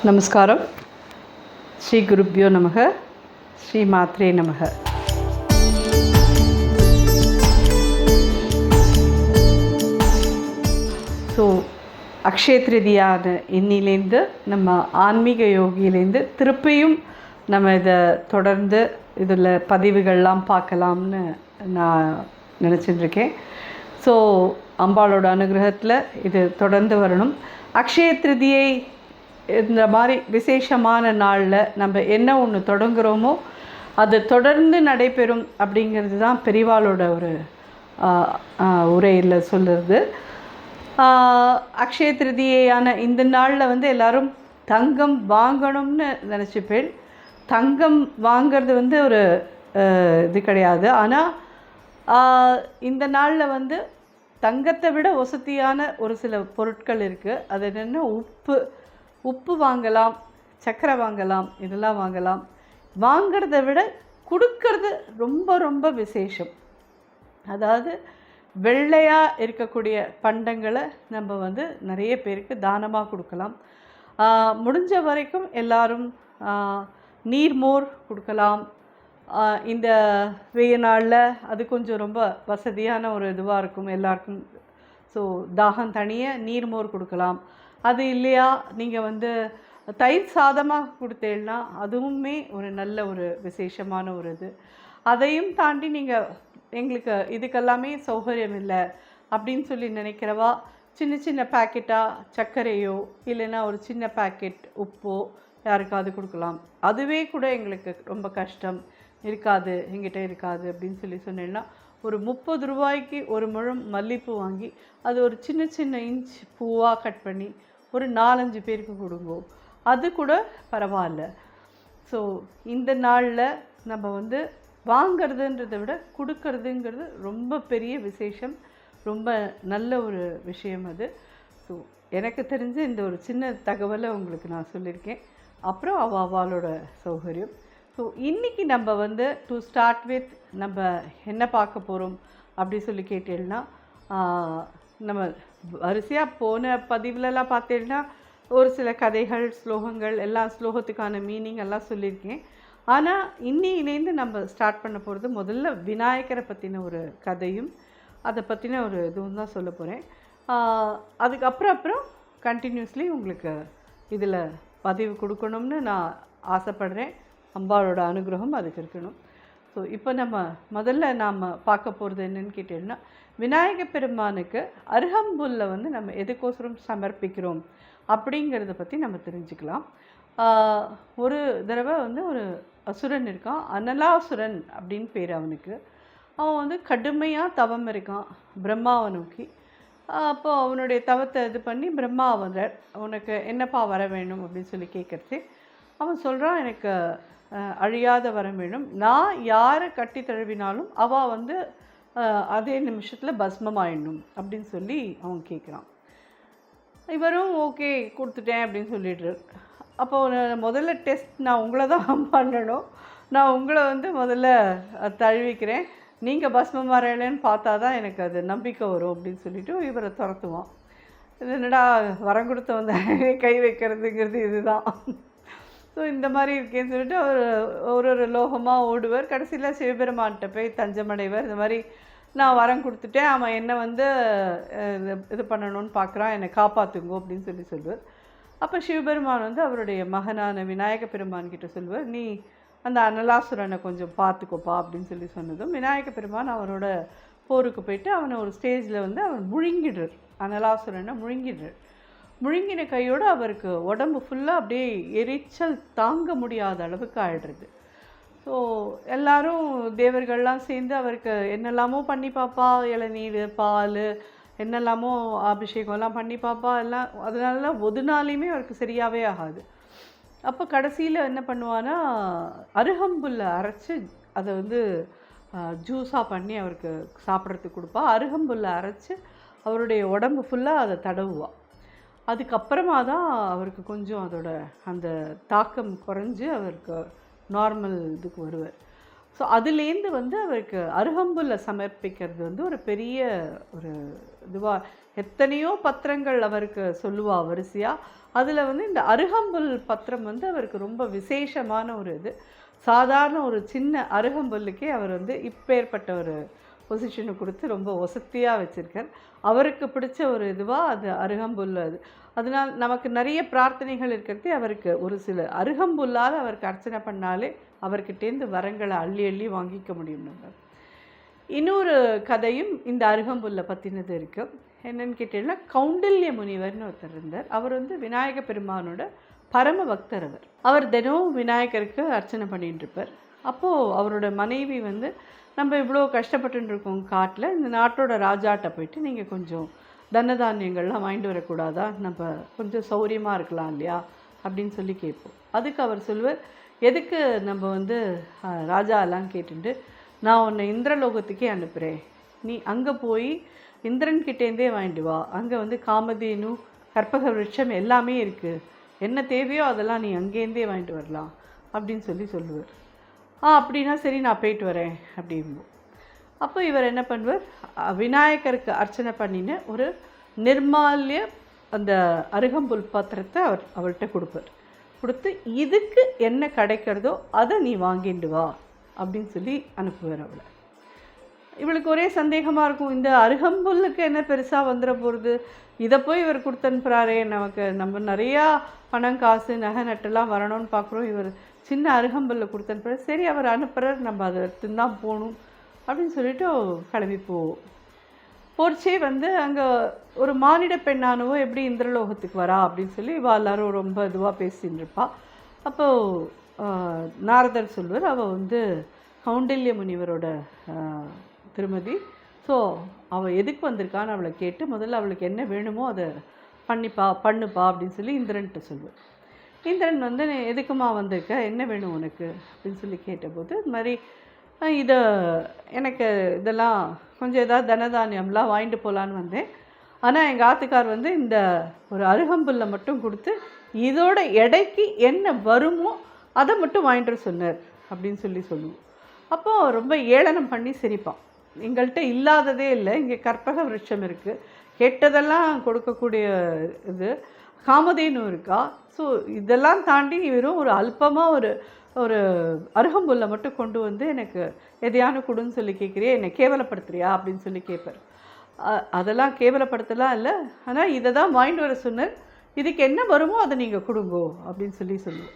நமஸ்காரம். ஸ்ரீ குருப்யோ நமக. ஸ்ரீ மாத்ரே நமக. ஸோ அக்ஷய திருதியான இன்னிலேருந்து நம்ம ஆன்மீக யோகியிலேருந்து திருப்பியும் நம்ம இதை தொடர்ந்து இதில் பதிவுகள்லாம் பார்க்கலாம்னு நான் நினச்சிட்டுருக்கேன். ஸோ அம்பாளோட அனுகிரகத்தில் இது தொடர்ந்து வரணும். அக்ஷய திருதியை இந்த மாதிரி விசேஷமான நாளில் நம்ம என்ன ஒன்று தொடங்குகிறோமோ அது தொடர்ந்து நடைபெறும் அப்படிங்கிறது தான் பெரியவாளோட ஒரு உரையில் சொல்லுறது. அக்ஷய திருதியான இந்த நாளில் எல்லோரும் தங்கம் வாங்கணும்னு நினச்சிப்பேன். தங்கம் வாங்கிறது ஒரு இது கிடையாது. ஆனால் இந்த நாளில் தங்கத்தை விட வசதியான ஒரு சில பொருட்கள் இருக்குது. அது என்னென்னா உப்பு வாங்கலாம், சர்க்கரை வாங்கலாம், இதெல்லாம் வாங்கலாம். வாங்கிறத விட கொடுக்கறது ரொம்ப ரொம்ப விசேஷம். அதாவது வெள்ளையாக இருக்கக்கூடிய பண்டங்களை நம்ம நிறைய பேருக்கு தானமாக கொடுக்கலாம். முடிஞ்ச வரைக்கும் எல்லோரும் நீர்மோர் கொடுக்கலாம். இந்த வெய்ய நாளில் அது கொஞ்சம் ரொம்ப வசதியான ஒரு இதுவாக இருக்கும் எல்லாருக்கும். ஸோ தாகம் தனிய நீர்மோர் கொடுக்கலாம். அது இல்லையா நீங்கள் தயிர் சாதமாக கொடுத்தேன்னா அதுவுமே ஒரு நல்ல ஒரு விசேஷமான ஒரு இது. அதையும் தாண்டி நீங்கள் எங்களுக்கு இதுக்கெல்லாமே சௌகரியம் இல்லை அப்படின்னு சொல்லி நினைக்கிறவா சின்ன சின்ன பேக்கெட்டாக சர்க்கரையோ இல்லைன்னா ஒரு சின்ன பேக்கெட் உப்போ யாருக்காவது கொடுக்கலாம். அதுவே கூட எங்களுக்கு ரொம்ப கஷ்டம் இருக்காது, எங்கிட்ட இருக்காது அப்படின்னு சொல்லி சொன்னேன்னா ஒரு 30 ரூபாய்க்கு ஒரு முழம் மல்லிப்பூ வாங்கி அது ஒரு சின்ன சின்ன இன்ச் பூவாக கட் பண்ணி ஒரு 4-5 பேருக்கு கொடுங்கோ, அது கூட பரவாயில்ல. ஸோ இந்த நாளில் நம்ம வாங்கிறதுன்றதை விட கொடுக்கறதுங்கிறது ரொம்ப பெரிய விசேஷம், ரொம்ப நல்ல ஒரு விஷயம் அது. ஸோ எனக்கு தெரிஞ்சு இந்த ஒரு சின்ன தகவலை உங்களுக்கு நான் சொல்லியிருக்கேன். அப்புறம் அவளோட சௌகரியம். ஸோ இன்றைக்கி நம்ம டு ஸ்டார்ட் வித் நம்ம என்ன பார்க்க போகிறோம் அப்படி சொல்லி கேட்டேன்னா, நம்ம வரிசையாக போன பதிவுலலாம் பார்த்தேன்னா ஒரு சில கதைகள், ஸ்லோகங்கள், எல்லா ஸ்லோகத்துக்கான மீனிங் எல்லாம் சொல்லியிருக்கேன். ஆனால் இன்னிலேருந்து நம்ம ஸ்டார்ட் பண்ண போகிறது முதல்ல விநாயகரை பற்றின ஒரு கதையும் அதை பற்றின ஒரு இதுவும் தான் சொல்ல போகிறேன். அதுக்கப்புறம் கண்டினியூஸ்லி உங்களுக்கு இதில் பதிவு கொடுக்கணும்னு நான் ஆசைப்படுறேன். அம்பாளோட அனுகிரகம் அதுக்கு இருக்கணும். ஸோ இப்போ நம்ம முதல்ல நாம் பார்க்க போகிறது என்னன்னு கேட்டீங்கன்னா, விநாயக பெருமானுக்கு அருகம்புல்லை நம்ம எதுக்கோசரம் சமர்ப்பிக்கிறோம் அப்படிங்கிறத பற்றி நம்ம தெரிஞ்சுக்கலாம். ஒரு தடவை ஒரு அசுரன் இருக்கான், அனலாசுரன் அப்படின்னு பேர் அவனுக்கு. அவன் கடுமையாக தவம் இருக்கான் பிரம்மாவை நோக்கி. அப்போது அவனுடைய தவத்தை இது பண்ணி பிரம்மா உனக்கு என்னப்பா வர வேணும் அப்படின்னு சொல்லி கேட்குறது. அவன் சொல்கிறான், எனக்கு அழியாத வரம் வேணும், நான் யாரை கட்டி தழுவினாலும் அவள் அதே நிமிஷத்தில் பஸ்மமாயிடணும் அப்படின்னு சொல்லி அவன் கேட்குறான். இவரும் ஓகே கொடுத்துட்டேன் அப்படின்னு சொல்லிடுறார். அப்போ முதல்ல டெஸ்ட் நான் உங்களை தான் பண்ணணும், நான் உங்களை முதல்ல தழுவிக்கிறேன், நீங்கள் பஸ்மம் வரையலன்னு பார்த்தா தான் எனக்கு அது நம்பிக்கை வரும் அப்படின்னு சொல்லிவிட்டு இவரை துரத்துவான். இது என்னடா வரம் கொடுத்த கை வைக்கிறதுங்கிறது இதுதான். ஸோ இந்த மாதிரி இருக்கேன்னு சொல்லிட்டு ஒரு லோகமாக ஓடுவர். கடைசியில் சிவபெருமான்கிட்ட போய் தஞ்சமடைவர். இந்த மாதிரி நான் வரம் கொடுத்துட்டேன், அவன் என்னை இது பண்ணணும்னு பார்க்குறான், என்னை காப்பாற்றுங்கோ அப்படின்னு சொல்லுவார். அப்போ சிவபெருமான் அவருடைய மகனான விநாயக பெருமான்கிட்ட சொல்லுவார், நீ அந்த அனலாசுரனை கொஞ்சம் பார்த்துக்கோப்பா அப்படின்னு சொல்லி சொன்னதும் விநாயக பெருமான் அவனோட போருக்கு போயிட்டு அவனை ஒரு ஸ்டேஜில் அவன் முழுங்கிடுறார், அனலாசுரனை முழுங்கிடுறார். முழுங்கின கையோடு அவருக்கு உடம்பு ஃபுல்லாக அப்படியே எரிச்சல் தாங்க முடியாத அளவுக்கு ஆகிடுறது. ஸோ எல்லோரும் தேவர்கள்லாம் சேர்ந்து அவருக்கு என்னெல்லாமோ பண்ணி பார்ப்பா, இளநீர், பால், என்னெல்லாமோ அபிஷேகம்லாம் பண்ணி பார்ப்பா, எல்லாம் அதனால ஒரு நாளையுமே அவருக்கு சரியாகவே ஆகாது. அப்போ கடைசியில் என்ன பண்ணுவான்னா, அருகம்புல்லை அரைச்சி அதை ஜூஸாக பண்ணி அவருக்கு சாப்பிட்றதுக்கு கொடுப்பா. அருகம்புல்லை அரைச்சி அவருடைய உடம்பு ஃபுல்லாக அதை தடவுவா. அதுக்கப்புறமா தான் அவருக்கு கொஞ்சம் அதோட அந்த தாக்கம் குறைஞ்சி அவருக்கு நார்மல் இதுக்கு வருவார். ஸோ அதுலேருந்து அவருக்கு அருகம்புல்லை சமர்ப்பிக்கிறது ஒரு பெரிய ஒரு இதுவாக எத்தனையோ பத்திரங்கள் அவருக்கு சொல்லுவா வரிசையாக. அதில் வந்து இந்த அருகம்புல் பத்திரம் வந்து அவருக்கு ரொம்ப விசேஷமான ஒரு இது. சாதாரண ஒரு சின்ன அருகம்புல்லுக்கே அவர் வந்து இப்பேற்பட்ட ஒரு பொசிஷனை கொடுத்து ரொம்ப வசதியாக வச்சுருக்கார். அவருக்கு பிடிச்ச ஒரு இதுவாக அது அருகம்புல். அதனால் நமக்கு நிறைய பிரார்த்தனைகள் இருக்கிறது. அவருக்கு ஒரு சில அருகம்புல்லால் அவருக்கு அர்ச்சனை பண்ணாலே அவர்கிட்டேருந்து வரங்களை அள்ளி அள்ளி வாங்கிக்க முடியும். நம்ம இன்னொரு கதையும் இந்த அருகம்புல்லை பற்றினது இருக்குது. என்னென்னு கேட்டீங்கன்னா, கௌண்டில்ய முனிவர்னு ஒருத்தர் இருந்தார். அவர் வந்து விநாயக பெருமானோட பரம பக்தர். அவர் தினமும் விநாயகருக்கு அர்ச்சனை பண்ணிகிட்டு இருப்பார். அப்போது அவரோட மனைவி வந்து, நம்ம இவ்வளோ கஷ்டப்பட்டுருக்கோம் காட்டில், இந்த நாட்டோட ராஜாட்ட போயிட்டு நீங்கள் கொஞ்சம் தனதானியங்கள்லாம் வாங்கிட்டு வரக்கூடாதா, நம்ம கொஞ்சம் சௌரியமாக இருக்கலாம் இல்லையா அப்படின்னு சொல்லி கேட்போம். அதுக்கு அவர் சொல்லுவார், எதுக்கு நம்ம வந்து ராஜா எல்லாம் கேட்டுட்டு, நான் உன்னை இந்திரலோகத்துக்கே அனுப்புகிறேன், நீ அங்கே போய் இந்திரன்கிட்டேருந்தே வாங்கிட்டு வா, அங்கே வந்து காமதேனு கற்பக விருட்சம் எல்லாமே இருக்குது, என்ன தேவையோ அதெல்லாம் நீ அங்கேருந்தே வாங்கிட்டு வரலாம் அப்படின்னு சொல்லுவார். அப்படின்னா சரி நான் போயிட்டு வரேன் அப்படிம்போம். அப்போ இவர் என்ன பண்ணுவார், விநாயகருக்கு அர்ச்சனை பண்ணின ஒரு நிர்மால்ய அந்த அருகம்புல் பாத்திரத்தை அவர்கிட்ட கொடுத்து, இதுக்கு என்ன கிடைக்கிறதோ அதை நீ வாங்கிட்டு வா அப்படின்னு சொல்லி அனுப்புவார் அவளை. இவளுக்கு ஒரே சந்தேகமாக இருக்கும், இந்த அருகம்புல்லுக்கு என்ன பெருசாக வந்துட போகிறது, இதை போய் இவர் கொடுத்து அனுப்புகிறாரே, நம்ம நிறையா பணம் காசு நகை நட்டெல்லாம் வரணும்னு பார்க்குறோம், இவர் சின்ன அருகம்புல்லை கொடுத்து அனுப்புகிறார், சரி அவர் அனுப்புகிறார், நம்ம அதை எடுத்துன்னு தான் போகணும் அப்படின்னு சொல்லிவிட்டு கிளம்பி போர்ச்சே வந்து அங்கே ஒரு மானிட பெண்ணானவோ எப்படி இந்திரலோகத்துக்கு வரா அப்படின்னு சொல்லி எல்லாரும் ரொம்ப இதுவாக பேசின்னு இருப்பாள். அப்போது நாரதர் சொல்வார், அவள் வந்து கௌண்டில்ய முனிவரோட திருமதி. ஸோ அவள் எதுக்கு வந்திருக்கான்னு அவளை கேட்டு முதல்ல அவளுக்கு என்ன வேணுமோ அதை பண்ணுப்பா அப்படின்னு சொல்லி இந்திரன்ட்ட சொல்லுவார். இந்திரன் வந்து எதுக்குமா வந்திருக்க, என்ன வேணும் உனக்கு அப்படின்னு சொல்லி கேட்டபோது, இது மாதிரி இதை எனக்கு இதெல்லாம் கொஞ்சம் ஏதாவது தனதானியம்லாம் வாங்கிட்டு போகலான்னு வந்தேன், ஆனால் எங்கள் ஆத்துக்கார் வந்து இந்த ஒரு அருகம்புல்லை மட்டும் கொடுத்து இதோட எடைக்கு என்ன வருமோ அதை மட்டும் வாங்கிட்டு சொன்னார் அப்படின்னு சொல்லுவோம். அப்போது ரொம்ப ஏளனம் பண்ணி சிரிப்பான். எங்கள்கிட்ட இல்லாததே இல்லை, இங்கே கற்பக விருட்சம் இருக்குது, கெட்டதெல்லாம் கொடுக்கக்கூடிய இது காமதேனு இருக்கா, ஸோ இதெல்லாம் தாண்டி வெறும் ஒரு அல்பமாக ஒரு அருகம்புல்லை மட்டும் கொண்டு வந்து எனக்கு எதையானு கொடுன்னு சொல்லி கேட்குறியா, என்னை கேவலப்படுத்துறியா அப்படின்னு சொல்லி கேட்பார். அதெல்லாம் கேவலப்படுத்தலாம் இல்லை, ஆனால் இதை தான் வாங்கிட்டு வர சொன்னார், இதுக்கு என்ன வருமோ அதை நீங்கள் கொடுங்கோ அப்படின்னு சொல்லுவோம்.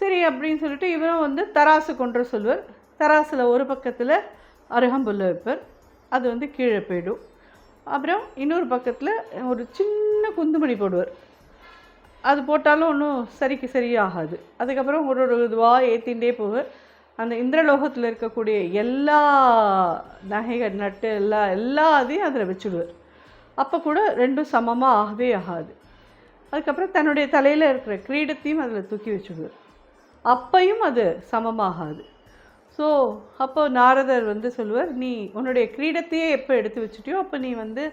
சரி அப்படின்னு சொல்லிட்டு இவரும் வந்து தராசு கொண்டு சொல்லுவார். தராசில் ஒரு பக்கத்தில் அருகம்புல்லை வைப்பார், அது வந்து கீழே போயிடும். அப்புறம் இன்னொரு பக்கத்தில் ஒரு சின்ன குந்துமணி போடுவார், அது போட்டாலும் ஒன்றும் சரியாகாது. அதுக்கப்புறம் ஒரு இதுவாக ஏற்றிகிட்டே போவார். அந்த இந்திரலோகத்தில் இருக்கக்கூடிய எல்லா நகைகள் நட்டு எல்லா அதையும் அதில் வச்சுடுவார். அப்போ கூட ரெண்டும் சமமாக ஆகவே ஆகாது. அதுக்கப்புறம் தன்னுடைய தலையில் இருக்கிற கிரீடத்தையும் அதில் தூக்கி வச்சுடுவார், அப்பையும் அது சமமாகாது. ஸோ அப்போ நாரதர் வந்து சொல்லுவார், நீ உன்னுடைய கிரீடத்தையே எப்போ எடுத்து வச்சுட்டியோ அப்போ நீ வந்து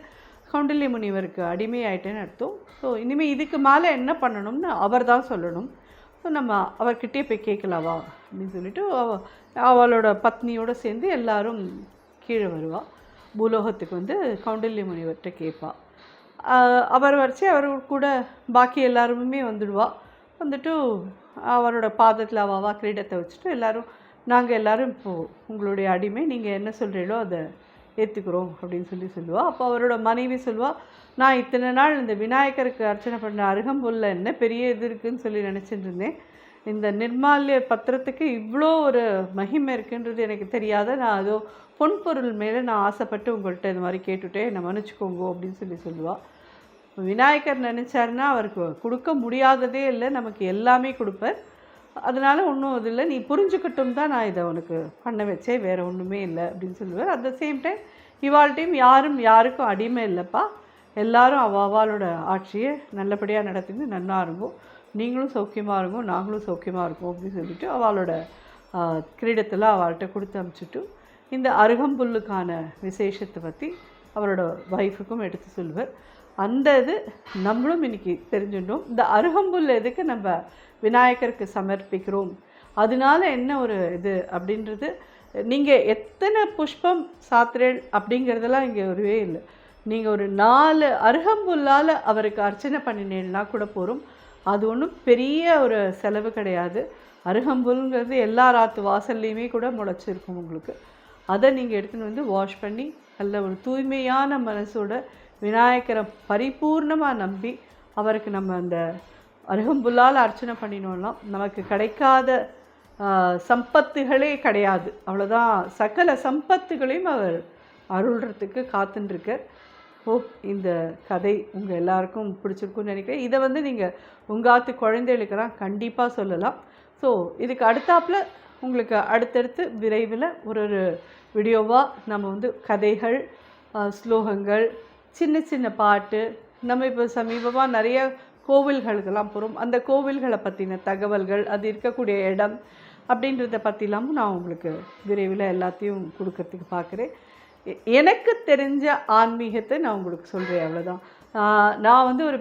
கௌண்டில்ய முனிவருக்கு அடிமை ஆகிட்டேன்னு அர்த்தம். ஸோ இனிமேல் இதுக்கு மேலே என்ன பண்ணணும்னு அவர் தான் சொல்லணும். ஸோ நம்ம அவர்கிட்டே போய் கேட்கலாவா அப்படின்னு சொல்லிட்டு அவளோட பத்னியோடு சேர்ந்து எல்லாரும் கீழே வருவாள். பூலோகத்துக்கு வந்து கௌண்டில்ய முனிவர்கிட்ட கேட்பாள். அவர் வரைச்சி அவர் கூட பாக்கி எல்லாருமே வந்துட்டு அவரோட பாதத்தில் அவாவா கிரீடத்தை வச்சுட்டு எல்லோரும், நாங்கள் எல்லோரும் இப்போது உங்களுடைய அடிமை, நீங்கள் என்ன சொல்கிறீங்களோ அதை ஏற்றுக்கிறோம் அப்படின்னு சொல்லுவாள். அப்போ அவரோட மனைவி சொல்லுவாள், நான் இத்தனை நாள் இந்த விநாயகருக்கு அர்ச்சனை பண்ண அருகம்புல்ல என்ன பெரிய இது இருக்குதுன்னு சொல்லி நினச்சிட்டு இருந்தேன், இந்த நிர்மால்ய பத்திரத்துக்கு இவ்வளோ ஒரு மகிமை இருக்குன்றது எனக்கு தெரியாத, நான் அதோ பொன்பொருள் மேலே நான் ஆசைப்பட்டு உங்கள்கிட்ட இது மாதிரி கேட்டுவிட்டேன், என்னை மன்னிச்சுக்கோங்க அப்படின்னு சொல்லுவாள். விநாயகர் நினச்சாருன்னா அவருக்கு கொடுக்க முடியாததே இல்லை, நமக்கு எல்லாமே கொடுப்பார். அதனால் ஒன்றும் இது இல்லை, நீ புரிஞ்சுக்கிட்டும் தான் நான் இதை உனக்கு பண்ண வச்சேன், வேறு ஒன்றுமே இல்லை அப்படின்னு சொல்லுவார். அட் த சேம் டைம் இவாள்கிட்டையும் யாருக்கும் அடிமை இல்லைப்பா, எல்லாரும் அவளோட ஆட்சியை நல்லபடியாக நடத்தின்னு நன்னா இருக்கும், நீங்களும் சௌக்கியமாக இருக்கும், நாங்களும் சௌக்கியமாக இருக்கும் அப்படின்னு சொல்லிவிட்டு அவளோட கிரீடத்தில் அவள்கிட்ட கொடுத்து அனுப்பிச்சிட்டு இந்த அருகம்புல்லுக்கான விசேஷத்தை பற்றி அவரோட ஒய்ஃபுக்கும் எடுத்து சொல்லுவார். அந்த இது நம்மளும் இன்றைக்கி தெரிஞ்சுட்டோம். இந்த அருகம்புல் எதுக்கு நம்ம விநாயகருக்கு சமர்ப்பிக்கிறோம், அதனால என்ன ஒரு இது அப்படின்றது, நீங்கள் எத்தனை புஷ்பம் சாத்திரல் அப்படிங்கிறதெல்லாம் இங்கே ஒருவே இல்லை. நீங்கள் ஒரு 4 அருகம்புல்லால் அவருக்கு அர்ச்சனை பண்ணினீங்கன்னா கூட போகும். அது ஒன்றும் பெரிய ஒரு செலவு கிடையாது. அருகம்புல்ங்கிறது எல்லா ராத்து வாசல்லையுமே கூட முளைச்சிருக்கும் உங்களுக்கு. அதை நீங்கள் எடுத்துன்னு வந்து வாஷ் பண்ணி நல்ல ஒரு தூய்மையான மனசோட விநாயகரை பரிபூர்ணமாக நம்பி அவருக்கு நம்ம அந்த அருகம்புல்லால் அர்ச்சனை பண்ணினோம்னா நமக்கு கிடைக்காத சம்பத்துகளே கிடையாது. அவ்வளோதான். சகல சம்பத்துகளையும் அவர் அருள்றதுக்கு காத்துட்டுருக்கார். ஹோப் இந்த கதை உங்கள் எல்லாருக்கும் பிடிச்சிருக்குன்னு நினைக்கிறேன். இதை வந்து நீங்கள் உங்காத்து குழந்தைகளுக்கெல்லாம் கண்டிப்பாக சொல்லலாம். ஸோ இதுக்கு அடுத்தாப்பில் உங்களுக்கு அடுத்தடுத்து விரைவில் ஒரு வீடியோவாக நம்ம வந்து கதைகள், ஸ்லோகங்கள், சின்ன சின்ன பாட்டு, நம்ம இப்போ சமீபமாக நிறைய கோவில்களுக்கெல்லாம் போகிறோம். அந்த கோவில்களை பற்றின தகவல்கள், அது இருக்கக்கூடிய இடம் அப்படின்றத பற்றிலாமும் நான் உங்களுக்கு விரைவில் எல்லாத்தையும் கொடுக்கறதுக்கு பார்க்குறேன். எனக்கு தெரிஞ்ச ஆன்மீகத்தை நான் உங்களுக்கு சொல்கிறேன், அவ்வளோதான். நான் வந்து ஒரு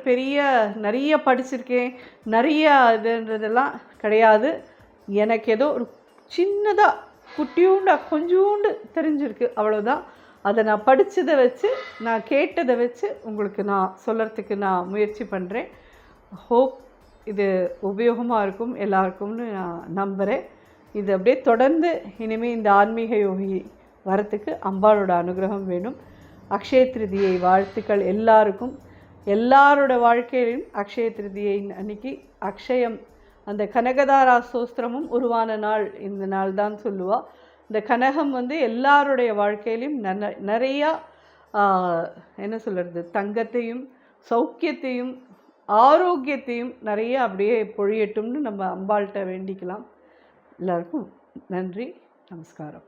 நிறைய படிச்சிருக்கேன், நிறைய இதுன்றதெல்லாம் கிடையாது. எனக்கு ஏதோ ஒரு சின்னதாக குட்டியூண்டா கொஞ்சோண்டு தெரிஞ்சிருக்கு, அவ்வளோதான். அதை நான் படித்ததை வச்சு, நான் கேட்டதை வச்சு உங்களுக்கு நான் சொல்கிறதுக்கு நான் முயற்சி பண்ணுறேன். ஹோப் இது உபயோகமாக இருக்கும் எல்லாருக்கும்னு நான் நம்புகிறேன். இது அப்படியே தொடர்ந்து இனிமேல் இந்த ஆன்மீக யோகி வரத்துக்கு அம்பாளோட அனுகிரகம் வேணும். அக்ஷய திருதியை வாழ்த்துக்கள் எல்லாருக்கும். எல்லாரோட வாழ்க்கையிலும் அக்ஷய திருதியை அன்னைக்கு அக்ஷயம், அந்த கனகதாரா ஸ்தோத்திரமும் உருவான நாள் இந்த நாள் தான் சொல்லுவாள். இந்த கனகம் வந்து எல்லாருடைய வாழ்க்கையிலும் நிறையா என்ன சொல்கிறது, தங்கத்தையும் சௌக்கியத்தையும் ஆரோக்கியத்தையும் நிறைய அப்படியே பொழியட்டும்னு நம்ம அம்பாள்கிட்ட வேண்டிக்கலாம். எல்லாருக்கும் நன்றி, நமஸ்காரம்.